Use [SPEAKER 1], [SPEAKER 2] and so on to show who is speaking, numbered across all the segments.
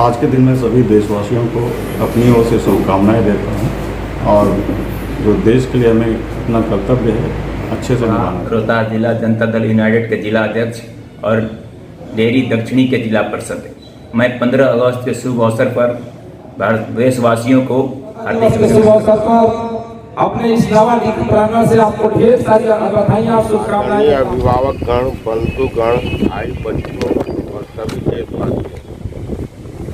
[SPEAKER 1] आज के दिन में सभी देशवासियों को अपनी ओर से शुभकामनाएं देता हूं और जो देश के लिए हमें अपना कर्तव्य है अच्छे से निभाना।
[SPEAKER 2] रोहतास जिला जनता दल यूनाइटेड के जिला अध्यक्ष और डेयरी दक्षिणी के जिला पार्षद। मैं 15 अगस्त के शुभ अवसर पर भारत देशवासियों को
[SPEAKER 3] अपने इस नवालिक प्रांगण से आपको ढेर सारी बधाइयाँ शुभकामनाएं।
[SPEAKER 4] अभिभावक गण, बंधुगण, भाई बच्चों और सभी देशवासियों,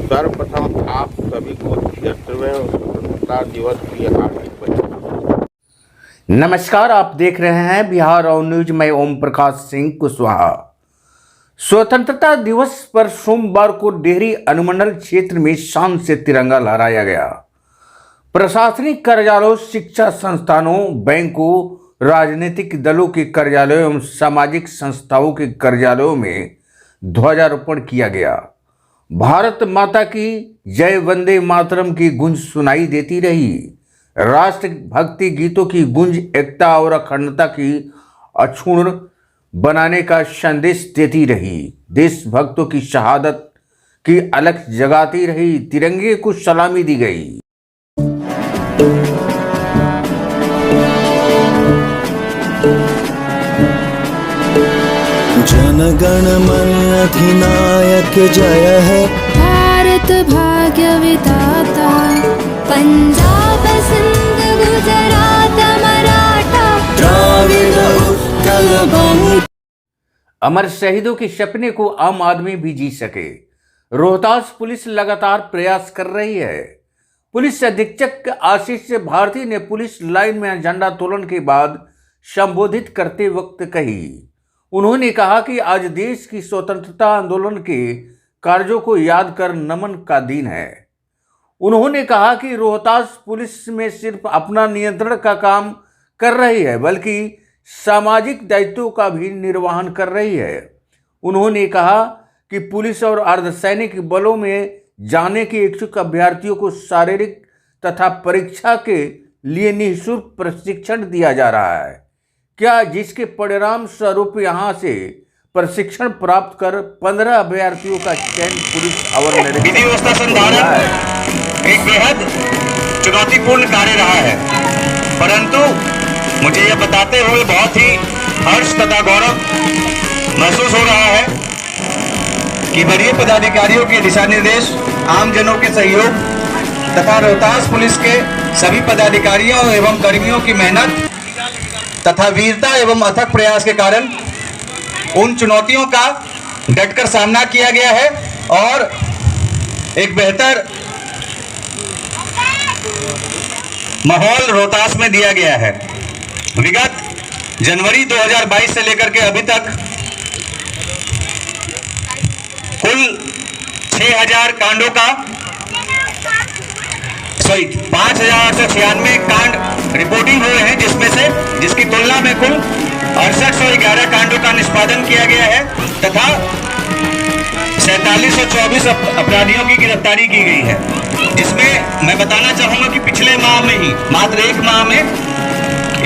[SPEAKER 4] सर्वप्रथम आप सभी को 76वें स्वतंत्रता दिवस की हार्दिक बधाई।
[SPEAKER 5] नमस्कार, आप देख रहे हैं बिहार और न्यूज में ओम प्रकाश सिंह कुशवाहा। स्वतंत्रता दिवस पर सोमवार को डेहरी अनुमंडल क्षेत्र में शान से तिरंगा लहराया गया। प्रशासनिक कार्यालयों, शिक्षा संस्थानों, बैंकों, राजनीतिक दलों के कार्यालयों एवं सामाजिक संस्थाओं के कार्यालयों में ध्वजारोपण किया गया। भारत माता की जय, वंदे मातरम की गूंज सुनाई देती रही। राष्ट्र भक्ति गीतों की गूंज एकता और अखंडता की अक्षुण्ण बनाने का संदेश देती रही। देशभक्तों की शहादत की अलख जगाती रही। तिरंगे को सलामी दी गई।
[SPEAKER 6] जन गण मन अधिनायक जय है,
[SPEAKER 7] भारत भाग्य विधाता, पंजाब सिंध गुजरात मराठा
[SPEAKER 6] द्राविड़ उत्कल बंग।
[SPEAKER 5] अमर शहीदों के सपने को आम आदमी भी जी सके, रोहतास पुलिस लगातार प्रयास कर रही है। पुलिस अधीक्षक आशीष भारती ने पुलिस लाइन में झंडा तोलन के बाद संबोधित करते वक्त कही। उन्होंने कहा कि आज देश की स्वतंत्रता आंदोलन के कार्यों को याद कर नमन का दिन है। उन्होंने कहा कि रोहतास पुलिस में सिर्फ अपना नियंत्रण का काम कर रही है, बल्कि सामाजिक दायित्वों का भी निर्वहन कर रही है। उन्होंने कहा कि पुलिस और अर्धसैनिक बलों में जाने के इच्छुक अभ्यर्थियों को शारीरिक तथा परीक्षा के लिए निःशुल्क प्रशिक्षण दिया जा रहा है। क्या जिसके परिणाम स्वरूप यहाँ से प्रशिक्षण प्राप्त कर 15 अभ्यर्थियों का चयन पुलिस अवर
[SPEAKER 8] विधि व्यवस्था संधारण एक बेहद चुनौतीपूर्ण कार्य रहा है, परंतु मुझे यह बताते हुए बहुत ही हर्ष तथा गौरव महसूस हो रहा है कि वरीय पदाधिकारियों के दिशा निर्देश, आमजनों के सहयोग तथा रोहतास पुलिस के सभी पदाधिकारियों एवं कर्मियों की मेहनत तथा वीरता एवं अथक प्रयास के कारण उन चुनौतियों का डटकर सामना किया गया है और एक बेहतर माहौल रोहतास में दिया गया है। विगत जनवरी 2022 से लेकर के अभी तक कुल 6,000 कांडों का 5,896 कांड रिपोर्टिंग हुए हैं, जिसकी तुलना में कुल 6811 कांडों का निष्पादन किया गया है तथा 4724 अपराधियों की गिरफ्तारी की गई है। जिसमें मैं बताना चाहूंगा कि पिछले माह में ही मात्र एक माह में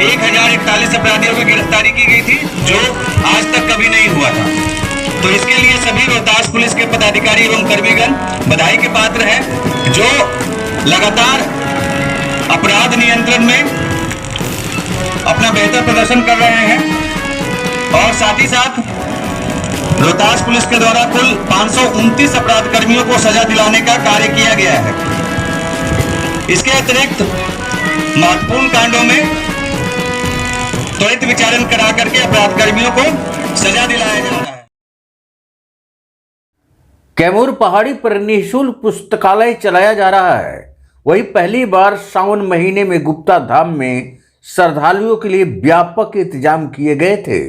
[SPEAKER 8] 1041 अपराधियों की गिरफ्तारी की गई थी, जो आज तक कभी नहीं हुआ था। तो इसके लिए सभी रोहतास पुलिस के पदाधिकारी एवं कर्मीगण बधाई के पात्र हैं, जो लगातार अपराध नियंत्रण में अपना बेहतर प्रदर्शन कर रहे हैं और साथ ही साथ रोहतास पुलिस के द्वारा कुल 529 अपराध कर्मियों को सजा दिलाने का कार्य किया गया है। इसके अतिरिक्त महत्वपूर्ण कांडों में त्वरित विचारण करा करके अपराध कर्मियों को सजा दिलाया जा रहा है।
[SPEAKER 5] कैमूर पहाड़ी पर निःशुल्क पुस्तकालय चलाया जा रहा है। वही पहली बार सावन महीने में गुप्ता धाम में श्रद्धालुओं के लिए व्यापक इंतजाम किए गए थे।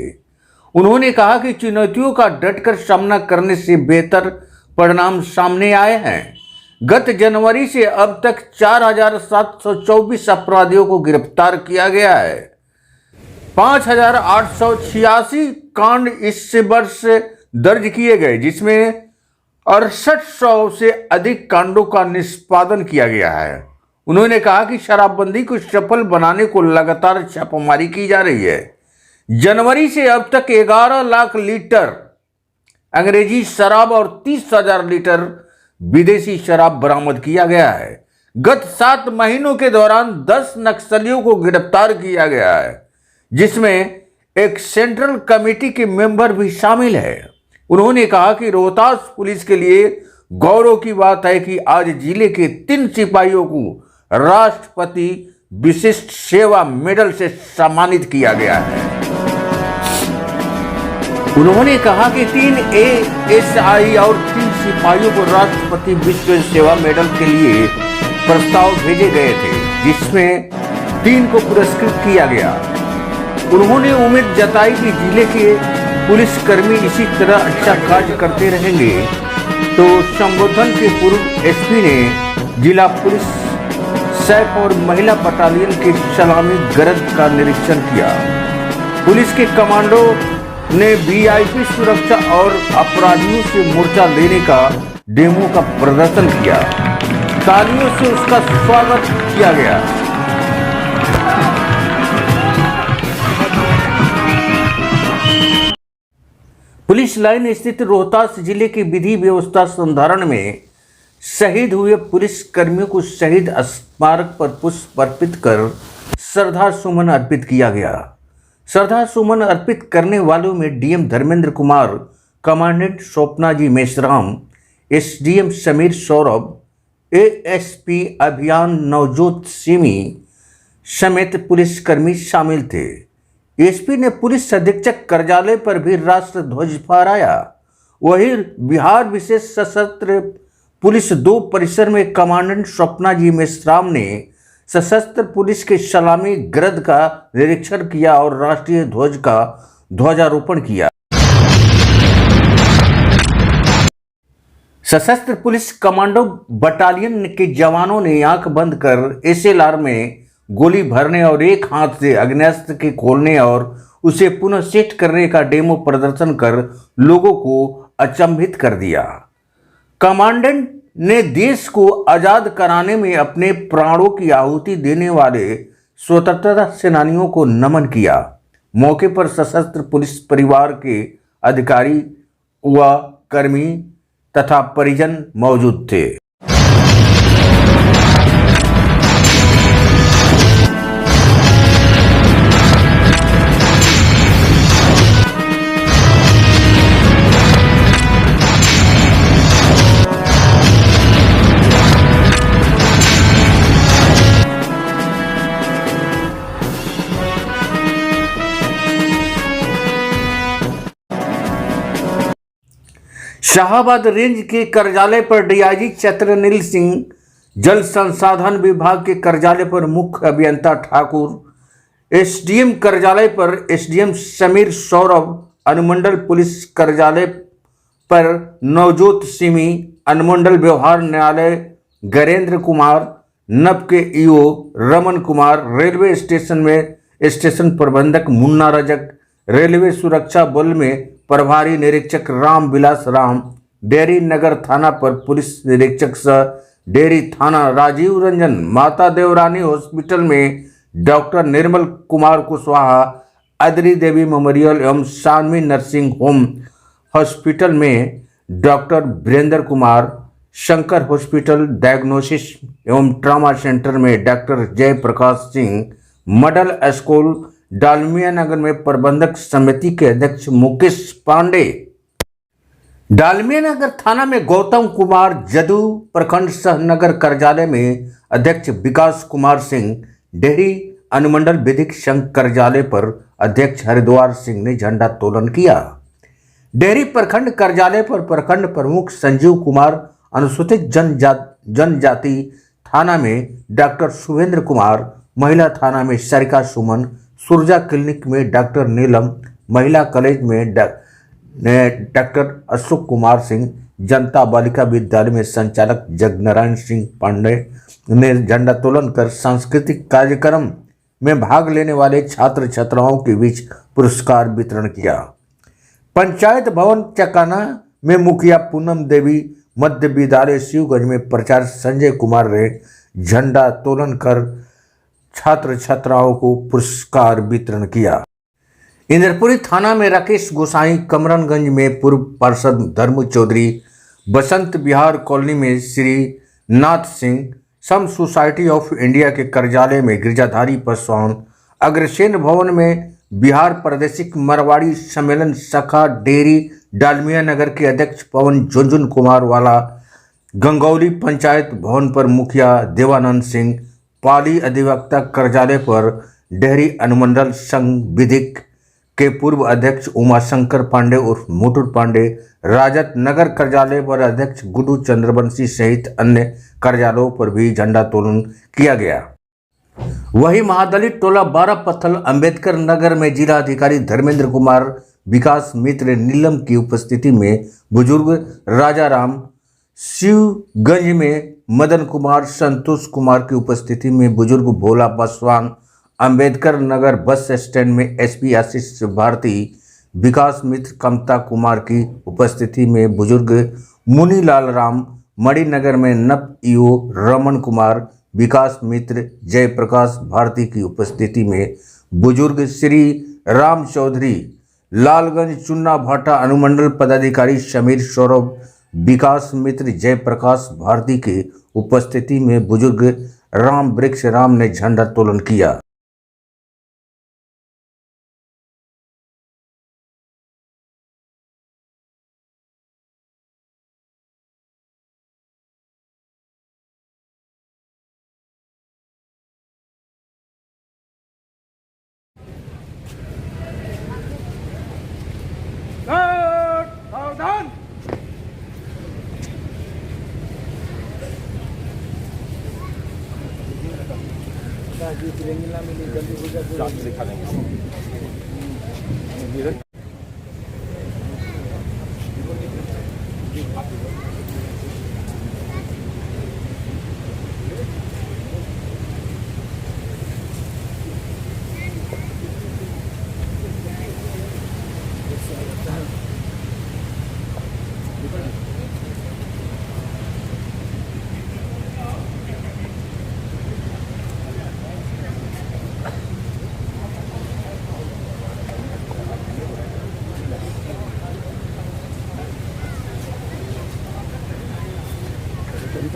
[SPEAKER 5] उन्होंने कहा कि चुनौतियों का डटकर सामना करने से बेहतर परिणाम सामने आए हैं। गत जनवरी से अब तक 4,724 अपराधियों को गिरफ्तार किया गया है। 5,886 कांड इस वर्ष दर्ज किए गए, जिसमें 6800 से अधिक कांडों का निष्पादन किया गया है। उन्होंने कहा कि शराबबंदी को सफल बनाने को लगातार छापेमारी की जा रही है। जनवरी से अब तक 11 लाख लीटर अंग्रेजी शराब और 30,000 लीटर विदेशी शराब बरामद किया गया है। गत 7 महीनों के दौरान 10 नक्सलियों को गिरफ्तार किया गया है, जिसमें एक सेंट्रल कमेटी के मेंबर भी शामिल है। उन्होंने कहा कि रोहतास पुलिस के लिए गौरव की बात है कि आज जिले के 3 सिपाहियों को राष्ट्रपति विशिष्ट सेवा मेडल से सम्मानित किया गया है। उन्होंने कहा कि 3 ASI और 3 सिपाहियों को राष्ट्रपति विशिष्ट सेवा मेडल के लिए प्रस्ताव भेजे गए थे, जिसमें 3 को पुरस्कृत किया गया। उन्होंने उम्मीद जताई कि जिले के पुलिसकर्मी इसी तरह अच्छा कार्य करते रहेंगे। तो संबोधन के पूर्व SP ने जिला पुलिस सैप और महिला बटालियन के सलामी गरज का निरीक्षण किया। पुलिस के कमांडो ने VIP सुरक्षा और अपराधियों से मोर्चा लेने का डेमो का प्रदर्शन किया। तालियों से उसका स्वागत किया गया। पुलिस लाइन स्थित रोहतास जिले के विधि व्यवस्था संधारण में शहीद हुए पुलिस कर्मियों को शहीद स्मारक पर पुष्प अर्पित कर श्रद्धा सुमन अर्पित किया गया। श्रद्धा सुमन अर्पित करने वालों में DM धर्मेंद्र कुमार, कमांडेंट स्वप्ना जी मेश्राम, SDM समीर सौरभ, ASP अभियान नवजोत सिमी समेत पुलिसकर्मी शामिल थे। SP ने पुलिस अधीक्षक कार्यालय पर भी राष्ट्र ध्वज फहराया। वहीं बिहार विशेष सशस्त्र पुलिस 2 परिसर में कमांडेंट स्वप्ना जी मेश्राम ने सशस्त्र पुलिस के सलामी गरज का निरीक्षण किया और राष्ट्रीय ध्वज का ध्वजारोपण किया। सशस्त्र पुलिस कमांडो बटालियन के जवानों ने आंख बंद कर SLR में गोली भरने और एक हाथ से आग्नेयास्त्र के खोलने और उसे पुनः सेट करने का डेमो प्रदर्शन कर लोगों को अचंभित कर दिया। कमांडेंट ने देश को आजाद कराने में अपने प्राणों की आहुति देने वाले स्वतंत्रता सेनानियों को नमन किया। मौके पर सशस्त्र पुलिस परिवार के अधिकारी व कर्मी तथा परिजन मौजूद थे। शाहाबाद रेंज के कार्यालय पर DIG चत्रनील सिंह, जल संसाधन विभाग के कार्यालय पर मुख्य अभियंता ठाकुर, SDM कार्यालय पर SDM समीर सौरभ, अनुमंडल पुलिस कार्यालय पर नवजोत सिमी, अनुमंडल व्यवहार न्यायालय गैरेंद्र कुमार, नब के EO Raman Kumar, railway station में स्टेशन प्रबंधक मुन्ना रजक, रेलवे सुरक्षा बल में प्रभारी निरीक्षक राम विलास राम, डेयरी नगर थाना पर पुलिस निरीक्षक सह डेयरी थाना राजीव रंजन, माता देवरानी हॉस्पिटल में डॉक्टर निर्मल कुमार कुशवाहा, अदरी देवी मेमोरियल एवं शानवी नर्सिंग होम हॉस्पिटल में doctor Virendra Kumar, Shankar hospital diagnosis एवं ट्रामा सेंटर में doctor Jayprakash Singh, model school Dalmia Nagar में प्रबंधक समिति के अध्यक्ष मुकेश पांडे, डालमिया नगर थाना में गौतम कुमार, जदू प्रखंड सह नगर कार्यालय में अध्यक्ष विकास कुमार सिंह, डेहरी अनुमंडल विधिक संघ कार्यालय पर अध्यक्ष हरिद्वार सिंह ने झंडा तोलन किया। डेहरी प्रखंड कार्यालय पर प्रखंड प्रमुख संजीव कुमार, अनुसूचित जनजाति थाना में डॉक्टर शुभेंद्र कुमार, महिला थाना में सरिका सुमन, सुरजा क्लिनिक में डॉक्टर नीलम, महिला कॉलेज में डॉक्टर अशोक कुमार सिंह, जनता बालिका विद्यालय में संचालक जगनारायण सिंह पांडे ने झंडा तोलन कर सांस्कृतिक कार्यक्रम में भाग लेने वाले छात्र छात्राओं के बीच पुरस्कार वितरण किया। पंचायत भवन चकाना में मुखिया पूनम देवी, मध्य विद्यालय शिवगंज में प्राचार्य संजय कुमार ने झंडा तोलन कर छात्र छात्राओं को पुरस्कार वितरण किया। इंद्रपुरी थाना में राकेश गोसाई, कमरनगंज में पूर्व पार्षद धर्म चौधरी, बसंत विहार कॉलोनी में श्री नाथ सिंह सम सोसाइटी ऑफ इंडिया के कार्यालय में गिरजाधारी पासवान अग्रसेन भवन में बिहार प्रादेशिक मरवाड़ी सम्मेलन शाखा डेरी डालमिया नगर के अध्यक्ष पवन झुनझुन कुमार वाला गंगौली पंचायत भवन पर मुखिया देवानंद सिंह, पाली अधिवक्ता कार्यालय पर डेहरी अनुमंडल संघ विधिक के पूर्व अध्यक्ष उमाशंकर पांडे उर्फ मोटू पांडे, राजद नगर कार्यालय पर अध्यक्ष गुड्डू चंद्रवंशी सहित अन्य कार्यालयों पर भी झंडोत्तोलन किया गया। वहीं महादलित टोला 12 पत्थल अंबेडकर नगर में जिला अधिकारी धर्मेंद्र कुमार, विकास मित्र नीलम की उपस्थिति में बुजुर्ग राजाराम, शिवगंज में मदन कुमार, संतोष कुमार की उपस्थिति में बुजुर्ग भोला पासवान, अंबेडकर नगर बस स्टैंड में एसपी आशीष भारती, विकास मित्र कमता कुमार की उपस्थिति में बुजुर्ग मुनीलाल राम, मणिनगर में नप ईओ रमन कुमार, विकास मित्र जयप्रकाश भारती की उपस्थिति में बुजुर्ग श्री राम चौधरी, लालगंज चुन्ना भाटा अनुमंडल पदाधिकारी समीर सौरभ, विकास मित्र जयप्रकाश भारती की उपस्थिति में बुजुर्ग राम वृक्ष राम ने झंडोत्तोलन किया।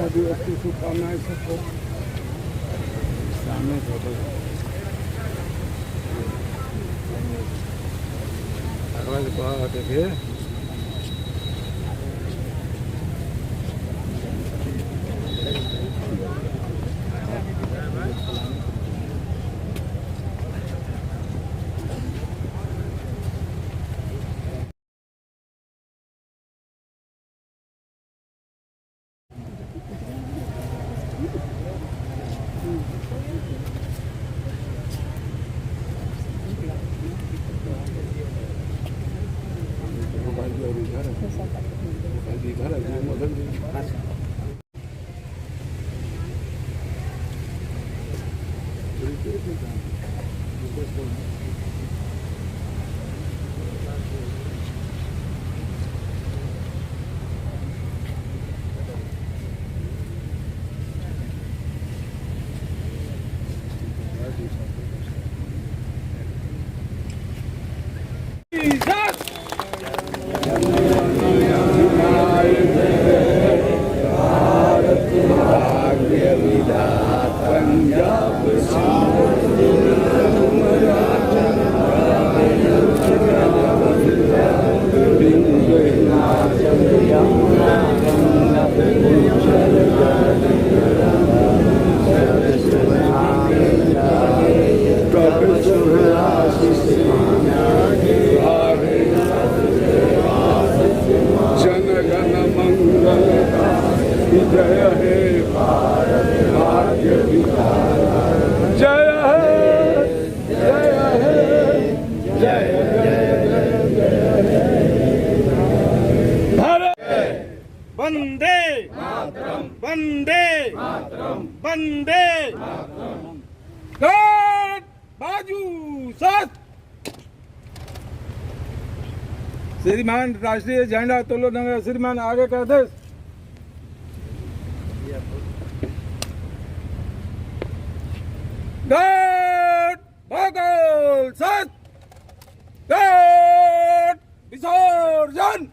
[SPEAKER 3] दिवस की शुभकामनाएं सबको सामने देखिए
[SPEAKER 9] वंदे वंदे वंदे गार्ड बाजू साथ। श्रीमान राष्ट्रीय झंडा तोलन श्रीमान आगे का आदेश। गार्ड बगल साथ। गार्ड विसर्जन।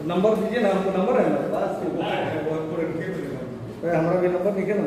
[SPEAKER 9] नंबर दीजिए ना, हमको नंबर है ना पास हमारा भी नंबर लिखे ना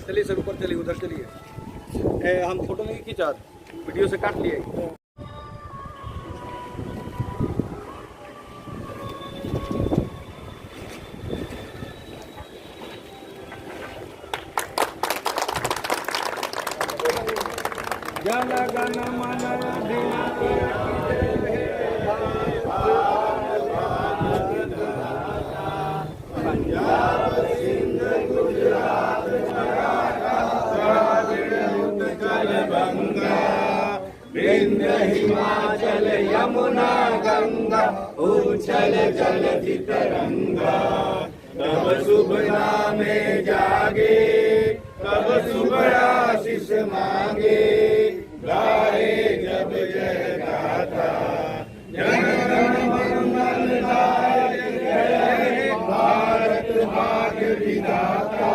[SPEAKER 9] चलिए सर ऊपर चलिए, उधर चलिए। हम फोटो नहीं खींचा, वीडियो से काट लिए। जन गण मन पंजाब सिंध गुजरात गंगा विंध्य हिमाचल यमुना गंगा उछल जलधि तरंगा। तब शुभ नामे जागे, तब शुभ आशीष मांगे, गाए जब जय गाथा। जन गण मंगल दायक जय भारत भाग्य विधाता।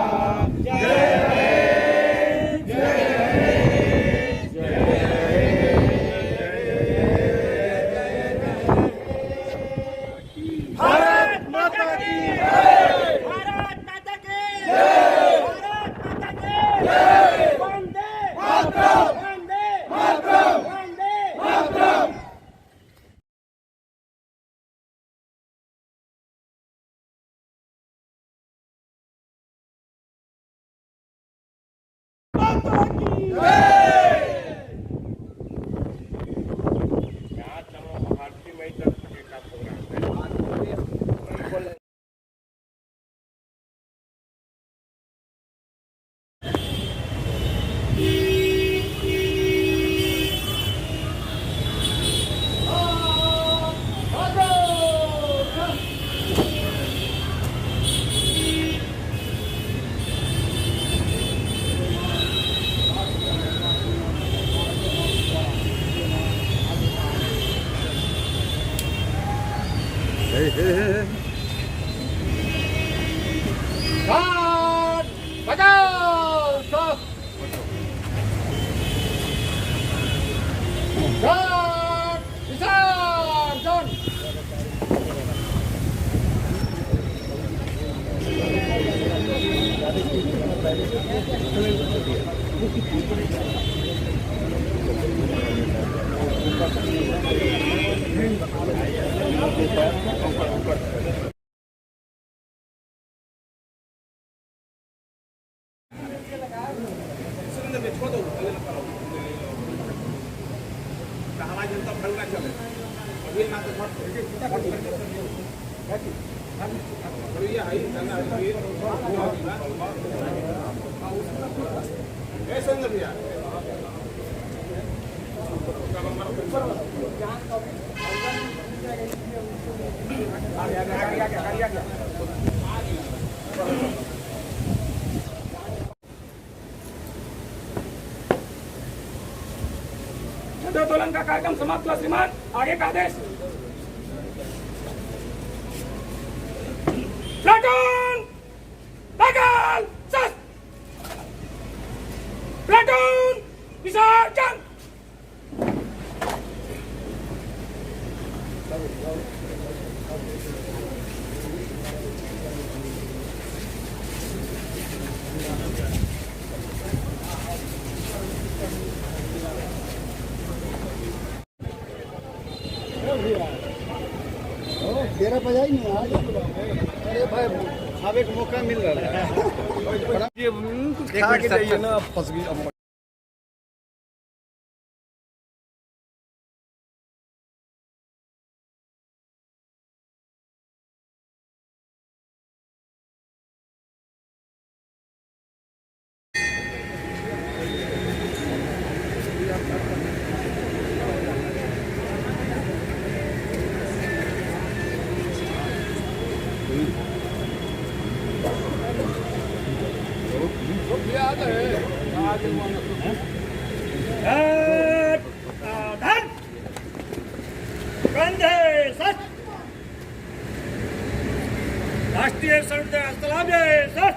[SPEAKER 9] आंदोलन का कार्यक्रम समाप्त हुआ श्रीमान, आगे का आदेश। प्लाटून बगल सस, प्लाटून विसर्जन।
[SPEAKER 10] तेरा बजाई नहीं आज। अरे भाई खावे का मौका मिल रहा है। ये कुछ खा के जाइए ना, फंस गई।
[SPEAKER 9] राष्ट्रीय सलाम सर।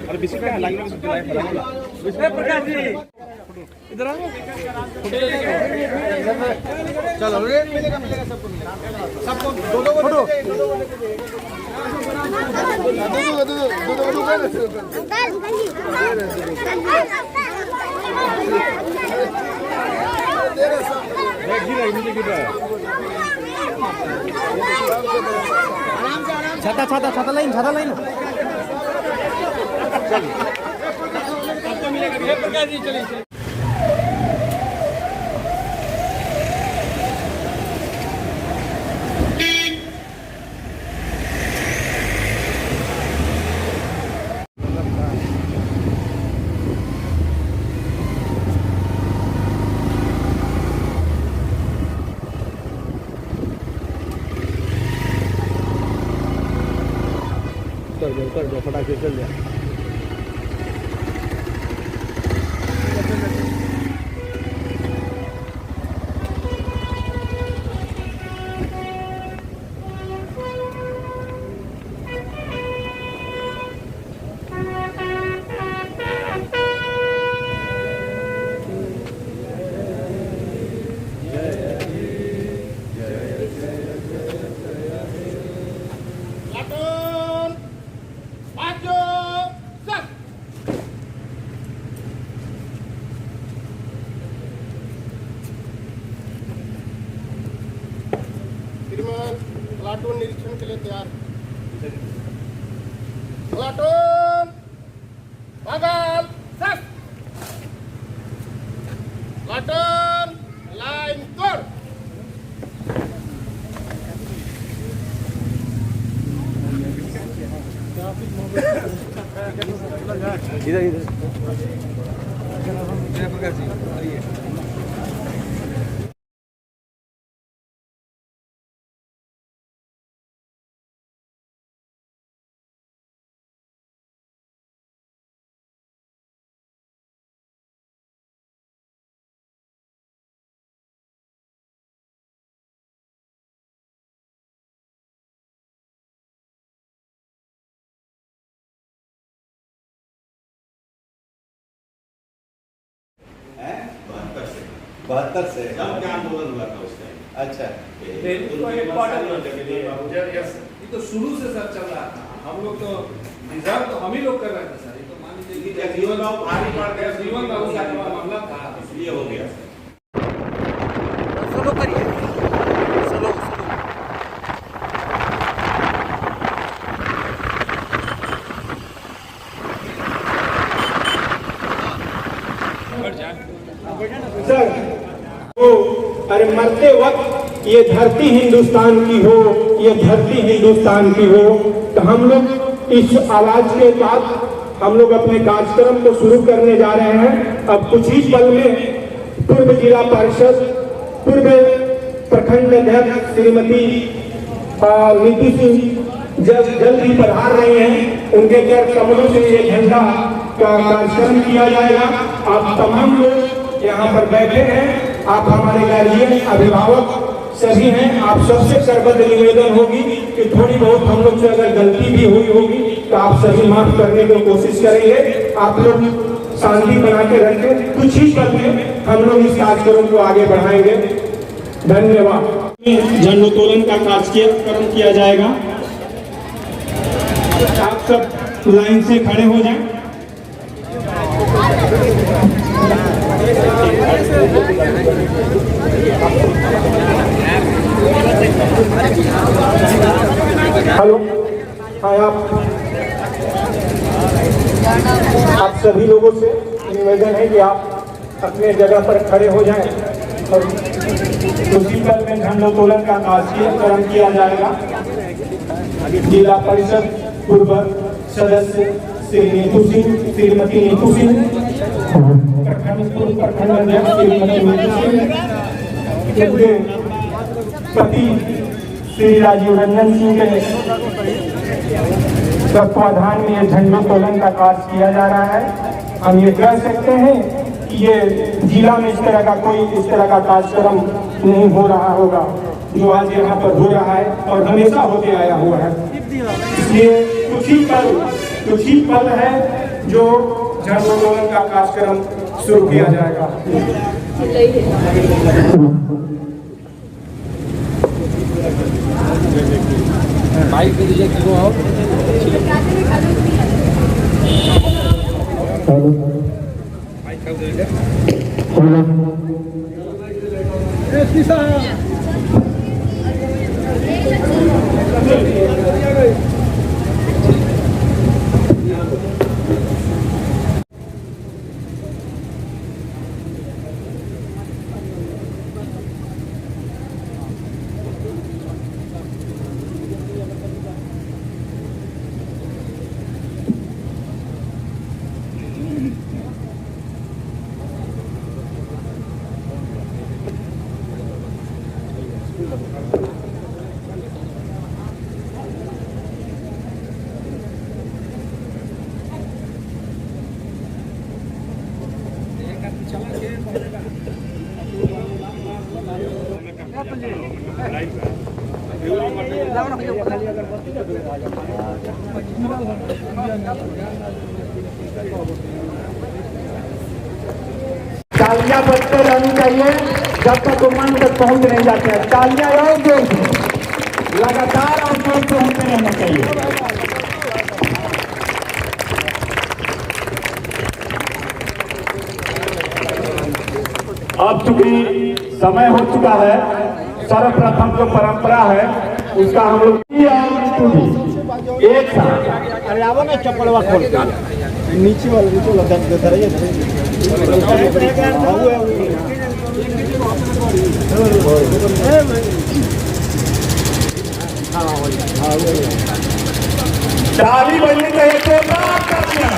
[SPEAKER 9] अरे बिस्किट का लाइन में प्रकाश जी इधर आओ।
[SPEAKER 10] चलो मिलेगा मिलेगा सबको, सबको दो फोटो। छाता छाता छाता लाइन छाता लाइन।
[SPEAKER 9] सबको मिलेगा प्रकाश जी, चलिए।
[SPEAKER 10] कर दो। कर दो फटाके चल जाए।
[SPEAKER 4] प्लाटून निरीक्षण के लिए तैयार। प्लाटून बगल सब। प्लाटून लाइन तोड़।
[SPEAKER 9] इधर इधर जयप्रकाश जी आइए।
[SPEAKER 11] बहत्तर से
[SPEAKER 1] क्या आंदोलन हुआ था उस टाइम?
[SPEAKER 11] अच्छा
[SPEAKER 10] ये तो शुरू से सर चल रहा था। हम लोग तो डिजर्व तो हम ही लोग कर रहे थे सर। ये तो मान लीजिए
[SPEAKER 1] जीवन राव भारी पड़ गया,
[SPEAKER 10] जीवन राव का मामला था,
[SPEAKER 1] इसलिए हो गया।
[SPEAKER 5] स्लो करिए, स्लो स्लो।
[SPEAKER 12] सर वो अरे मरते वक्त ये धरती हिंदुस्तान की हो, ये धरती हिंदुस्तान की हो, तो हम लोग इस आवाज के साथ हम लोग अपने कार्यक्रम को शुरू करने जा रहे हैं। अब कुछ ही पल में पूर्व जिला पार्षद, पूर्व प्रखंड अध्यक्ष श्रीमती नीतू सिंह जल्द ही पधार रही हैं। उनके घर कमलों से ये झंडा का कार्यक्रम किया जाएगा। आप तमाम लोग यहाँ पर बैठे हैं, आप हमारे गार्जियन, अभिभावक सभी हैं। आप सबसे सर्वत्र निवेदन होगी कि थोड़ी बहुत हम लोग से अगर गलती भी हुई होगी तो आप सभी माफ करने की कोशिश करेंगे। आप लोग शांति बना के रखें। कुछ ही पल में हम लोग इस कार्यक्रम को आगे बढ़ाएंगे। धन्यवाद। झंडोत्तोलन का कार्यक्रम किया जाएगा। आप सब लाइन से खड़े हो जाएं। हेलो, हाँ आप सभी लोगों से निवेदन है कि आप अपने जगह पर खड़े हो जाएं और उसी पल में झंडोत्तोलन का कार्यक्रम किया जाएगा। जिला परिषद पूर्व सदस्य श्री नीतू सिंह, श्रीमती नीतू सिंह, प्रखंड अध्यक्ष श्रीमती नीतू सिंह, उनके पति श्री राजीव रंजन सिंह के तत्वाधान में ये झंडोत्तोलन का कार्य किया जा रहा है। हम ये कह सकते हैं कि ये जिला में इस तरह का कार्यक्रम नहीं हो रहा होगा जो आज यहाँ पर हो रहा है और हमेशा होते आया हुआ है। ये कुछ ही पल है जो झंडोत्तोलन का कार्यक्रम शुरू किया जाएगा।
[SPEAKER 10] माइक दे दीजिए कि वो आओ। माइक कर दीजिए।
[SPEAKER 12] तालियां बजते रहनी चाहिए जब तक वो मंच तक पहुंच नहीं जाते हैं। तालियां और जोर से, लगातार और जोर से होते रहना चाहिए। अब चूंकि समय हो चुका है, सर्वप्रथम जो परंपरा है उसका हम लोग एक साथ।
[SPEAKER 10] अरे आवो ना चप्पलवा खोल के नीचे वाला धरिए
[SPEAKER 12] ताली बजनी चाहिए तो बात करना।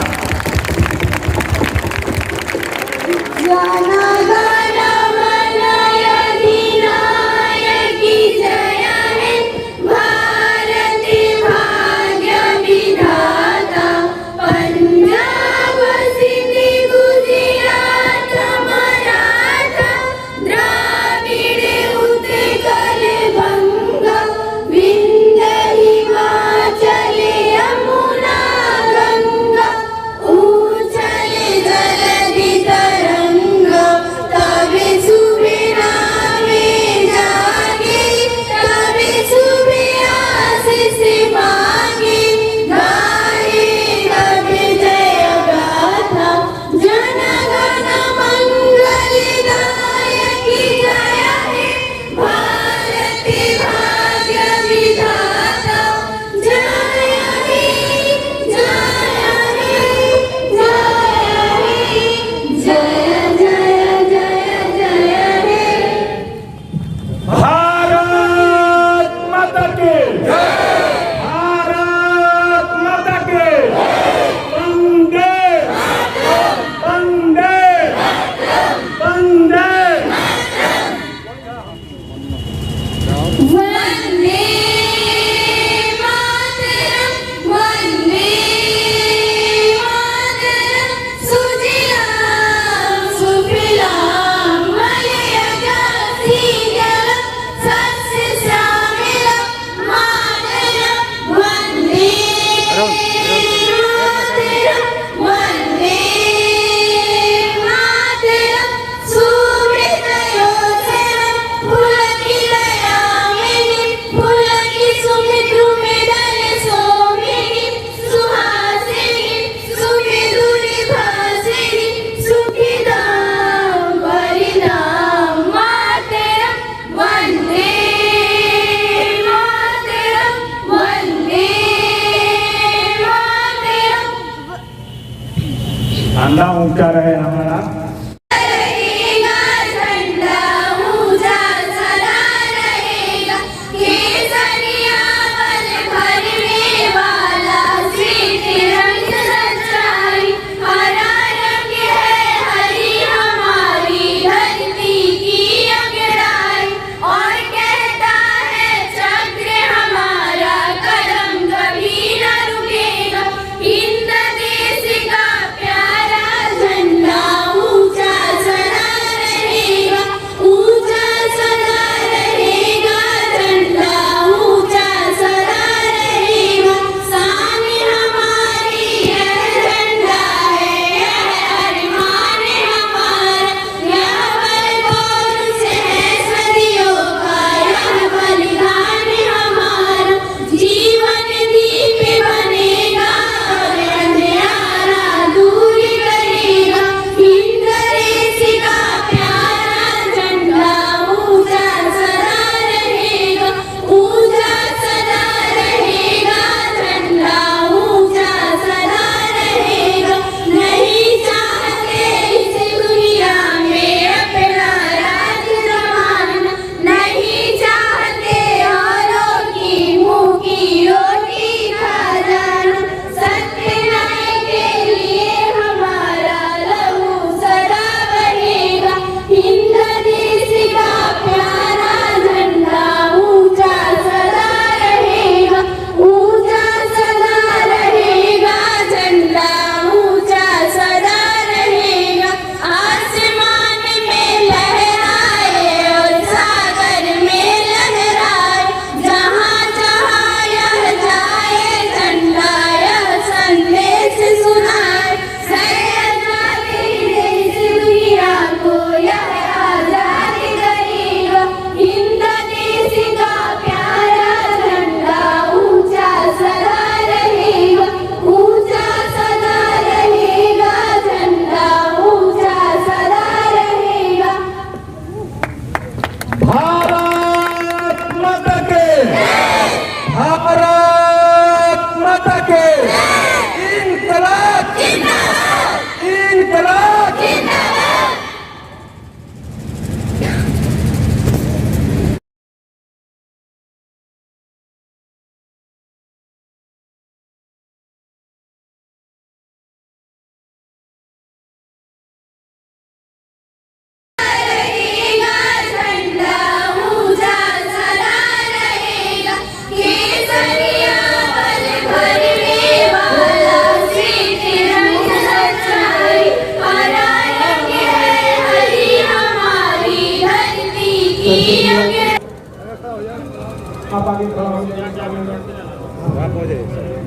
[SPEAKER 7] गाना गाना मनाया विनायकी जय है भारती भाग्य विधाता पंजाब सिंध गुजरात मराठा द्राविड़ उत्कल बंगा विंध्य हिमाचल यमुना गंगा उछल जलधि तरंगा तबे सुबह में जागे तबे सुबह आशीष मांगे गाए तबे जय गाथा जन गण मंगल दायकी जय हे भारती भाग्य विधाता जय हे जय हे जय जय जय जय हे
[SPEAKER 12] भारत माता के भारत माता के वंदे वंदे वंदे।
[SPEAKER 7] वंदे मातरम वंदे मातरम सुजलां सुफलां मलयजशीतलं सस्यश्यामलं मातरम वंदे मातरम वंदे मातरम सुमृतयोधनं पुलकितयामिनीं पुलकित सुमितृमेदन सोमिनीं सुहासिनीं सुविदुरभासिनीं सुखिदां वरिदां मातरं वन्दे मातरं वन्दे मातरं।
[SPEAKER 12] झंडा ऊंचा रहे हमारा।
[SPEAKER 7] रहेगा झंडा ऊंचा सदा रहेगा केसरिया बल भरने वाला श्वेत रंग सच्चाई हरा रंग है हरी हमारी धरती की अंगड़ाई और कहता है चक्र हमारा कदम कभी न रुकेगा हिंद देश का प्यारा झंडा ऊंचा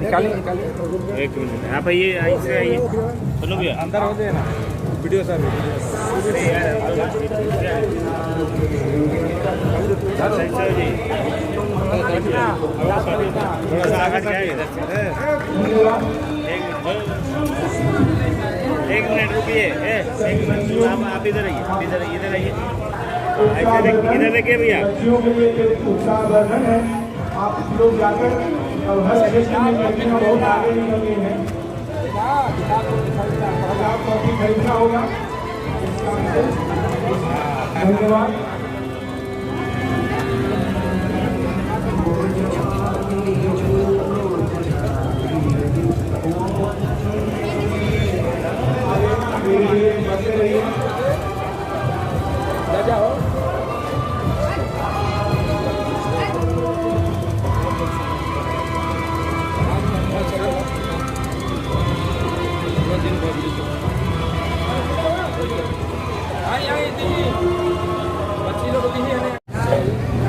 [SPEAKER 9] एक मिनट आप आइए, ऐसे आइए, सुनो भैया अंदर हो जाए ना वीडियो सर। थोड़ा सा आगे जाइए इधर से। एक मिनट रुकिए, एक मिनट आप इधर आइए, इधर आइए, इधर देखिए भैया।
[SPEAKER 12] बच्चियों के लिए एक उत्साहवर्धन है, आप लोग जाकर और हर क्षेत्र में लड़कियां बहुत आगे निकल गई हैं। आपको अभी खरीदना होगा। धन्यवाद।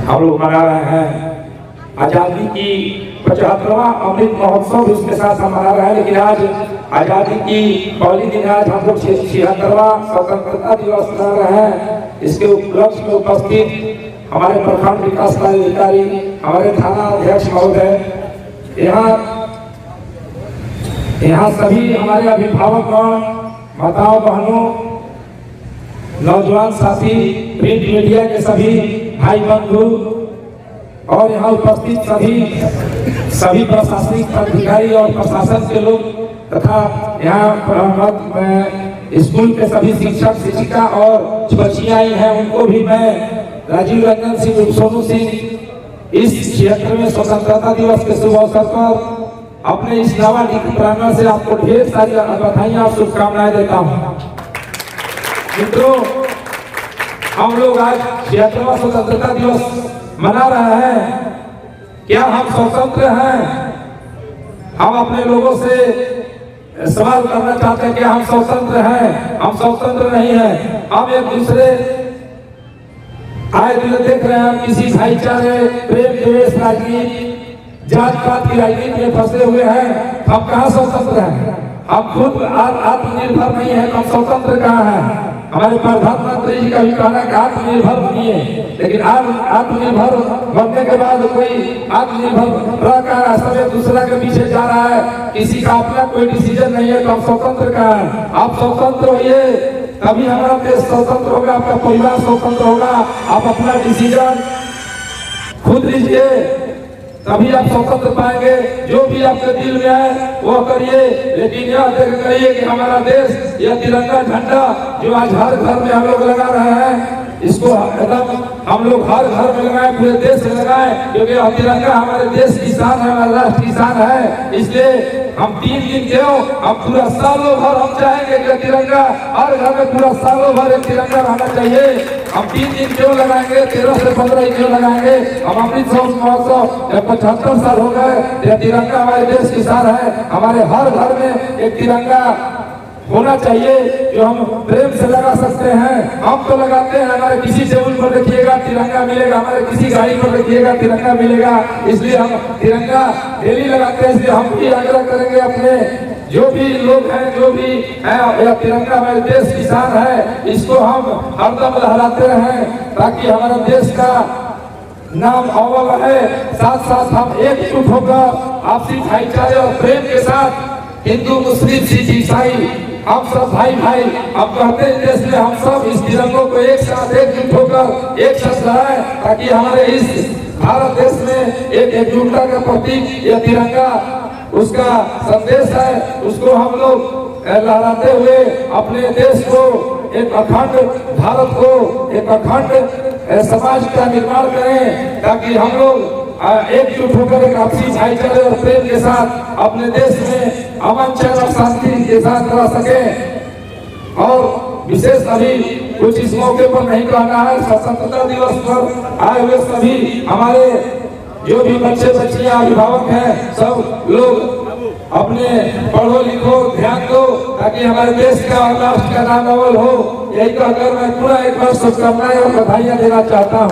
[SPEAKER 12] हम लोग मना रहे हैं आजादी की 75वां अमृत महोत्सव, इसके साथ हम मना रहे हैं। लेकिन आज आजादी की पहली दिन आज हम लोग 76वां स्वतंत्रता दिवस मना रहे हैं। इसके उपलक्ष्य में उपस्थित हमारे प्रखंड विकास अधिकारी, हमारे थाना अध्यक्ष महोदय, यहाँ सभी हमारे अभिभावकगण, माताओं बहनों, नौजवान साथी, प्रिंट मीडिया के सभी भाई बंधु और यहाँ उपस्थित सभी प्रशासनिक अधिकारी और प्रशासन के लोग तथा यहाँ स्कूल के सभी शिक्षक शिक्षिका और बच्चियां आई हैं, उनको भी मैं राजीव रंजन सिंह, सोनू सिंह इस क्षेत्र में स्वतंत्रता दिवस के शुभ अवसर पर अपने इस नवालिखित प्रार्थना से आपको ढेर सारी बधाइयां और शुभकामनाएं देता हूँ। मित्रों, हम लोग आज 76वां स्वतंत्रता दिवस मना रहे हैं। क्या हम स्वतंत्र हैं? हम अपने लोगों से सवाल करना चाहते हैं कि हम स्वतंत्र हैं? हम स्वतंत्र नहीं हैं। हम एक दूसरे आए दिन देख रहे हैं, हम किसी भाईचारे, प्रेम, द्वेष, राजनीति, जात पात की राजनीति में फंसे हुए हैं। हम कहाँ स्वतंत्र हैं? हम खुद आत्मनिर्भर नहीं है, हम स्वतंत्र कहाँ हैं? हमारे प्रधानमंत्री जी का भी कहना है कि आत्मनिर्भर बनिए, लेकिन आत्मनिर्भर बनने के बाद कोई आत्मनिर्भर रह सब एक दूसरा के पीछे जा रहा है, किसी का अपना कोई डिसीजन नहीं है। तो हम स्वतंत्र कहाँ हैं? आप स्वतंत्र होइए, तभी हमारा देश स्वतंत्र होगा, आपका परिवार स्वतंत्र होगा। आप अपना डिसीजन खुद लीजिए, तभी आप स्वतंत्र पाएंगे। जो भी आपके दिल में है वो करिए, लेकिन यह देख करिए कि हमारा देश, यह तिरंगा झंडा जो आज हर घर में हम लोग लगा रहे हैं, इसको एकदम हम लोग हर घर में लगाएं, पूरे देश में लगाएं, क्योंकि यह तिरंगा हमारे देश की शान है, हमारा राष्ट्र की शान है। इसलिए हम 3 दिन क्यों, हम पूरा सालों भर हम चाहेंगे कि तिरंगा हर घर में पूरा सालों भर एक तिरंगा रहना चाहिए। हम 3 दिन क्यों लगाएंगे, 13 से 15 क्यों लगाएंगे? हम अमृत महोत्सव 75 साल हो गए, यह तिरंगा हमारे देश की शान है। हमारे हर घर में एक तिरंगा होना चाहिए जो हम प्रेम से लगा सकते हैं। हम तो लगाते हैं, हमारे किसी टेबल पर रखिएगा तिरंगा मिलेगा, हमारे किसी गाड़ी पर रखिएगा तिरंगा मिलेगा, इसलिए हम तिरंगा डेली लगाते हैं। इसलिए हम भी आग्रह करेंगे अपने जो भी लोग हैं, जो भी है, यह तिरंगा हमारे देश की शान है, इसको हम हरदम लहराते रहें ताकि हमारा देश का नाम अव्वल है। साथ साथ हम एकजुट होकर आपसी भाईचारे और प्रेम के साथ हिंदू, मुस्लिम, सिख, ईसाई हम सब भाई भाई, हम कहते हैं देश में हम सब इस तिरंगों को एक साथ एकजुट होकर एक साथ लहराएं ताकि हमारे इस भारत देश में एक एकजुटता का प्रतीक यह तिरंगा उसका संदेश है, उसको हम लोग लहराते हुए अपने देश को, एक अखंड भारत को, एक अखंड समाज का निर्माण करें ताकि हम लोग एकजुट होकर एक आपसी भाईचारे और प्रेम के साथ अपने देश में अमन, चैन और शांति के साथ रह सके। और विशेष अभी कुछ इस मौके पर नहीं कहना है, स्वतंत्रता दिवस पर आए हुए सभी हमारे जो भी बच्चे बच्चियां अभिभावक हैं, सब लोग अपने पढ़ो लिखो, ध्यान दो ताकि हमारे देश का और राष्ट्र का नाम अव्वल हो। यही कहकर मैं पूरा एक बार शुभकामनाएं और बधाइयां देना चाहता हूँ।